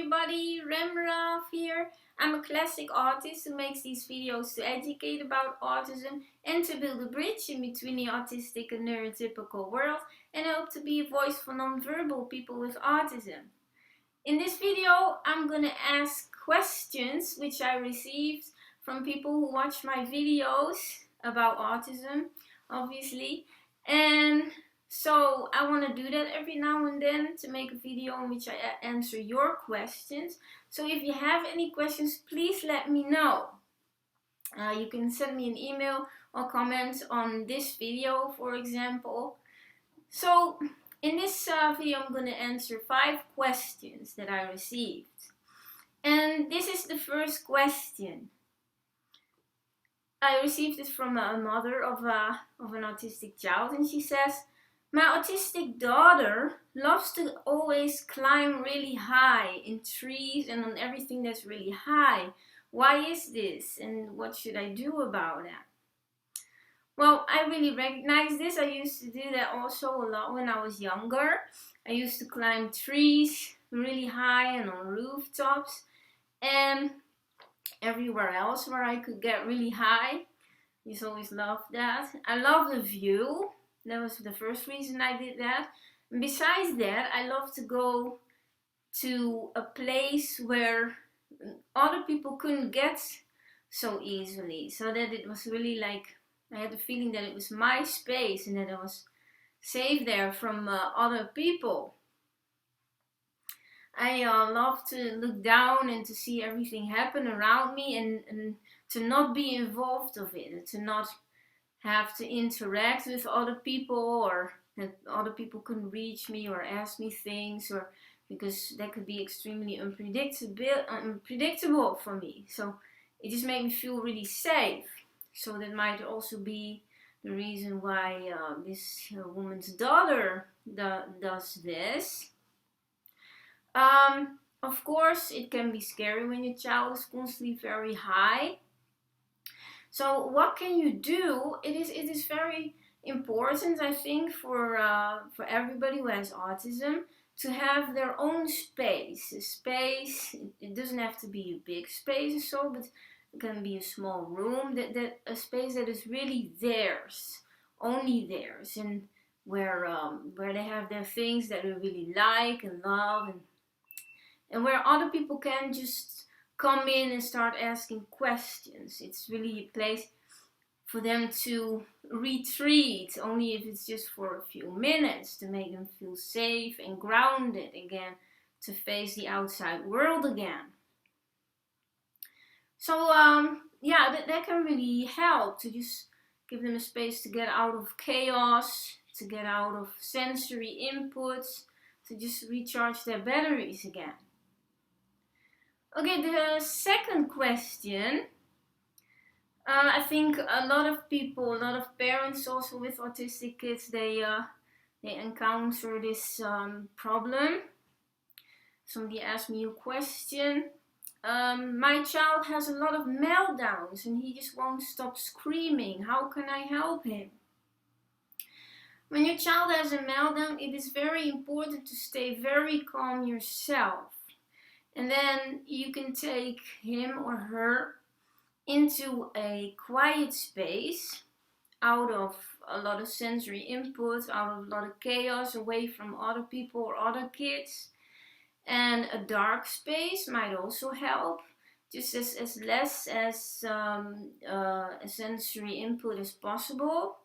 everybody, Remrov here. I'm a classic autist who makes these videos to educate about autism and to build a bridge in between the autistic and neurotypical world, and I hope to be a voice for non-verbal people with autism. In this video, I'm gonna ask questions which I received from people who watch my videos about autism, obviously, and so I want to do that every now and then to make a video in which I answer your questions. So if you have any questions, please let me know. You can send me an email or comment on this video, for example. So in this video, I'm going to answer 5 questions that I received. And this is the first question. I received it from a mother of an autistic child, and she says, "My autistic daughter loves to always climb really high in trees and on everything that's really high. Why is this, and what should I do about that?" Well, I really recognize this. I used to do that also a lot when I was younger. I used to climb trees really high and on rooftops and everywhere else where I could get really high. I used to always love that. I love the view. That was the first reason I did that. And besides that, I love to go to a place where other people couldn't get so easily. So that it was really like, I had the feeling that it was my space and that I was safe there from other people. I love to look down and to see everything happen around me and to not be involved of it, to not have to interact with other people, or that other people couldn't reach me or ask me things, or because that could be extremely unpredictable for me. So it just made me feel really safe. So that might also be the reason why this woman's daughter does this. Of course, it can be scary when your child is constantly very high. So what can you do? It is very important, I think, for everybody who has autism to have their own space. A space, it doesn't have to be a big space or so, but it can be a small room, a space that is really theirs, only theirs, and where they have their things that they really like and love, and where other people can just come in and start asking questions. It's really a place for them to retreat, only if it's just for a few minutes, to make them feel safe and grounded again, to face the outside world again. So yeah, that can really help, to just give them a space to get out of chaos, to get out of sensory inputs, to just recharge their batteries again. Okay, the second question. I think a lot of people, a lot of parents also with autistic kids, they encounter this problem. Somebody asked me a question. My child has a lot of meltdowns and he just won't stop screaming. How can I help him? When your child has a meltdown, it is very important to stay very calm yourself. And then you can take him or her into a quiet space, out of a lot of sensory input, out of a lot of chaos, away from other people or other kids. And a dark space might also help, just as less as a sensory input as possible.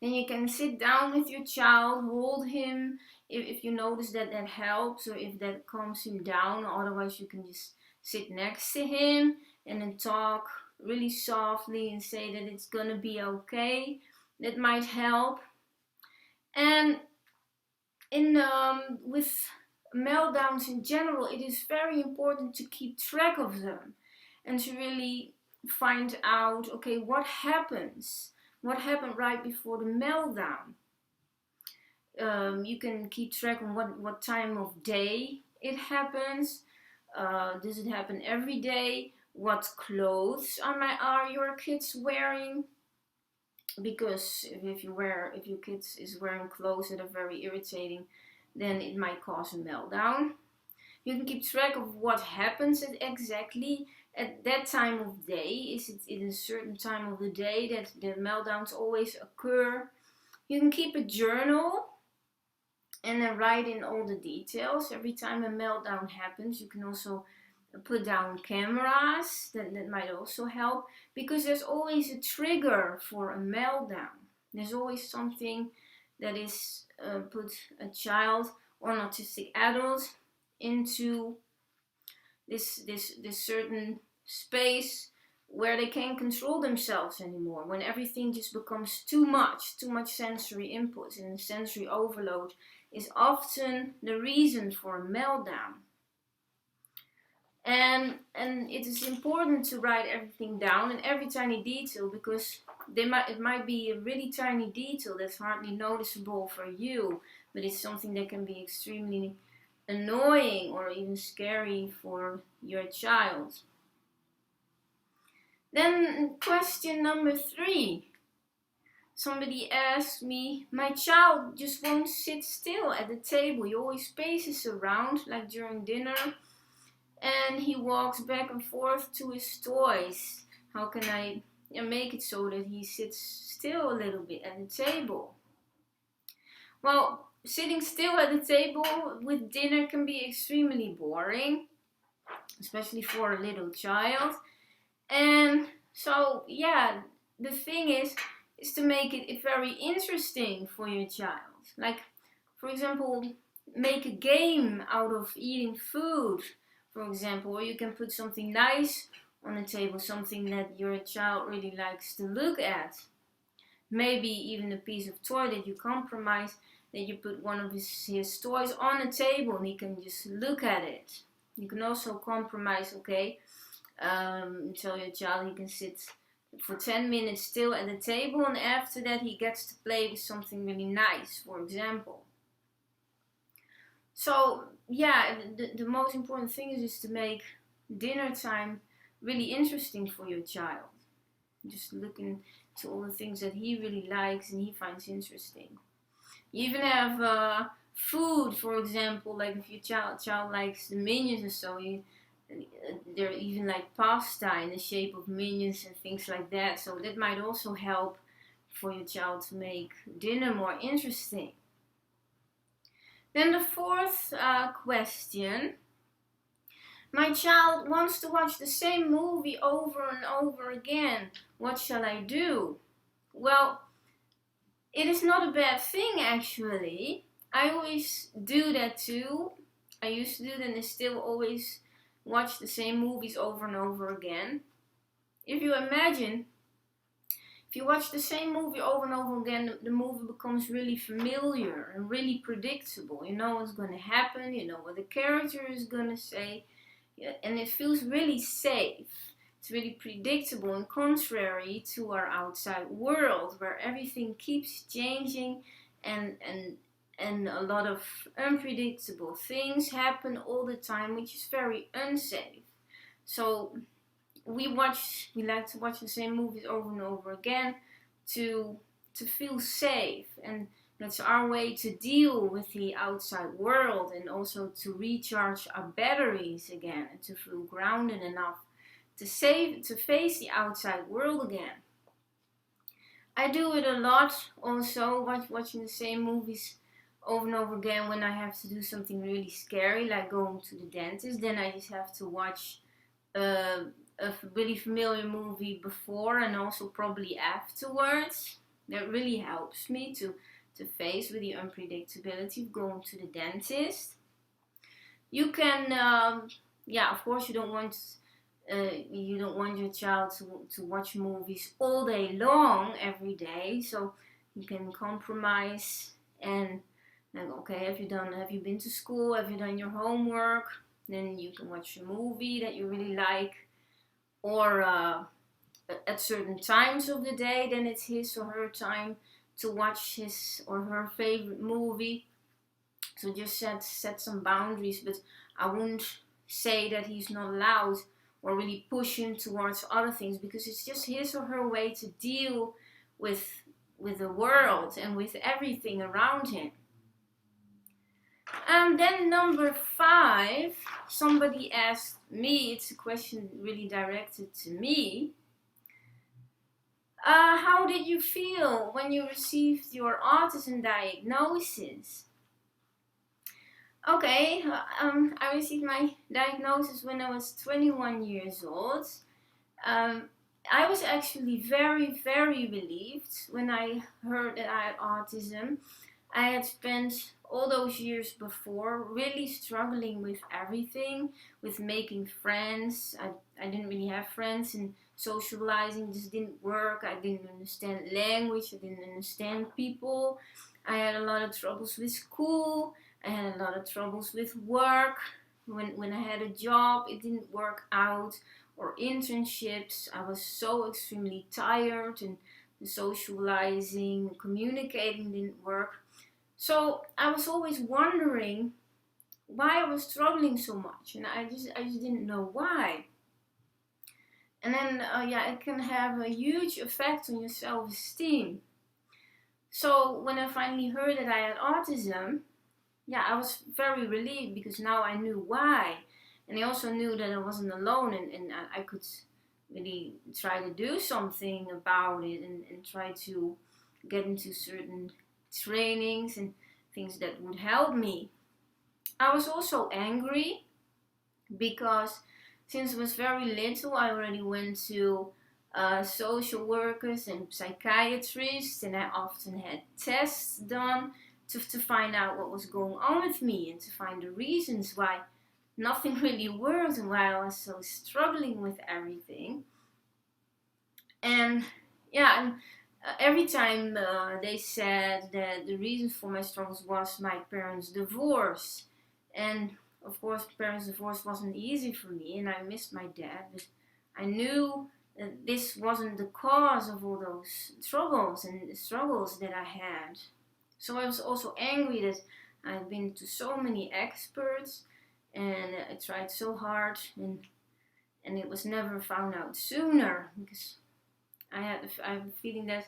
Then you can sit down with your child, hold him, if you notice that helps, or if that calms him down. Otherwise you can just sit next to him and then talk really softly and say that it's gonna be okay. That might help. And with meltdowns in general, it is very important to keep track of them and to really find out, okay, what happens? What happened right before the meltdown? You can keep track on what time of day it happens. Does it happen every day? What clothes are your kids wearing? Because if your kids is wearing clothes that are very irritating, then it might cause a meltdown. You can keep track of what happens exactly at that time of day. Is it in a certain time of the day that the meltdowns always occur? You can keep a journal and then write in all the details. Every time a meltdown happens, you can also put down cameras. That might also help, because there's always a trigger for a meltdown. There's always something that is put a child or an autistic adult into this certain space where they can't control themselves anymore, when everything just becomes too much sensory input, and sensory overload is often the reason for a meltdown. And it is important to write everything down in every tiny detail, because it might be a really tiny detail that's hardly noticeable for you, but it's something that can be extremely annoying or even scary for your child. Then question number 3. Somebody asked me, my child just won't sit still at the table. He always paces around, like during dinner, and he walks back and forth to his toys. How can I make it so that he sits still a little bit at the table? Well, sitting still at the table with dinner can be extremely boring, especially for a little child. And so, yeah, the thing is to make it very interesting for your child. Like, for example, make a game out of eating food, for example, or you can put something nice on the table, something that your child really likes to look at. Maybe even a piece of toy that you compromise, that you put one of his toys on the table and he can just look at it. You can also compromise, okay, tell your child he can sit for 10 minutes still at the table, and after that he gets to play with something really nice, for example. So yeah, the most important thing is just to make dinner time really interesting for your child. Just looking to all the things that he really likes and he finds interesting. You even have food, for example, like if your child likes the minions or so, there are even like pasta in the shape of minions and things like that. So that might also help for your child to make dinner more interesting. Then the 4th question. My child wants to watch the same movie over and over again. What shall I do? Well, it is not a bad thing actually. I always do that too. I used to do that and I still always watch the same movies over and over again. If you imagine, if you watch the same movie over and over again, the movie becomes really familiar and really predictable. You know what's going to happen, you know what the character is going to say, and it feels really safe. It's really predictable, and contrary to our outside world where everything keeps changing and a lot of unpredictable things happen all the time, which is very unsafe. So we like to watch the same movies over and over again to feel safe, and that's our way to deal with the outside world, and also to recharge our batteries again and to feel grounded enough to face the outside world again. I do it a lot also, watching the same movies over and over again when I have to do something really scary, like going to the dentist. Then I just have to watch a really familiar movie before and also probably afterwards. That really helps me to face with the unpredictability of going to the dentist. You can, of course, you don't want your child to watch movies all day long every day, so you can compromise and like, okay, have you been to school, have you done your homework? Then you can watch a movie that you really like, or at certain times of the day, then it's his or her time to watch his or her favorite movie. So just set some boundaries, but I wouldn't say that he's not allowed or really push him towards other things, because it's just his or her way to deal with the world and with everything around him. Then number 5, somebody asked me, it's a question really directed to me. How did you feel when you received your autism diagnosis? Okay, I received my diagnosis when I was 21 years old. I was actually very, very relieved when I heard that I had autism. I had spent all those years before really struggling with everything, with making friends. I didn't really have friends, and socializing just didn't work. I didn't understand language, I didn't understand people. I had a lot of troubles with school, I had a lot of troubles with work. When I had a job, it didn't work out, or internships. I was so extremely tired, and the socializing, communicating didn't work. So I was always wondering why I was struggling so much, and I just didn't know why. And then it can have a huge effect on your self-esteem. So when I finally heard that I had autism, I was very relieved, because now I knew why. And I also knew that I wasn't alone, and I could really try to do something about it, and try to get into certain trainings and things that would help me. I was also angry, because since I was very little, I already went to social workers and psychiatrists, and I often had tests done to find out what was going on with me, and to find the reasons why nothing really worked, and why I was so struggling with everything. And every time they said that the reason for my struggles was my parents' divorce. And of course, parents' divorce wasn't easy for me, and I missed my dad, but I knew that this wasn't the cause of all those troubles and struggles that I had. So I was also angry that I've been to so many experts, and I tried so hard, and it was never found out sooner, because I have a feeling that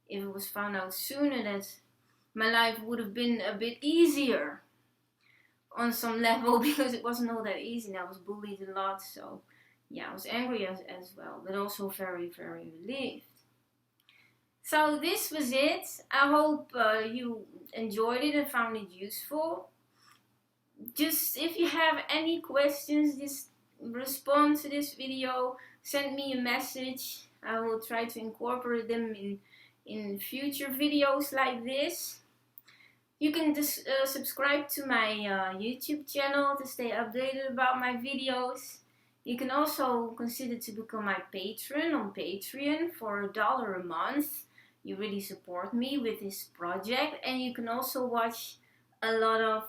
if it was found out sooner, that my life would have been a bit easier on some level, because it wasn't all that easy, and I was bullied a lot. So I was angry as well, but also very, very relieved. So this was it. I hope you enjoyed it and found it useful. Just if you have any questions, just respond to this video, send me a message. I will try to incorporate them in future videos like this. You can just subscribe to my YouTube channel to stay updated about my videos. You can also consider to become my patron on Patreon for $1 a month. You really support me with this project, and you can also watch a lot of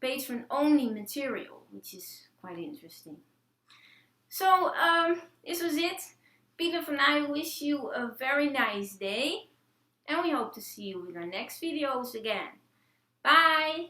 patron only material, which is quite interesting. So this was it. Peter and I wish you a very nice day, and we hope to see you in our next videos again. Bye!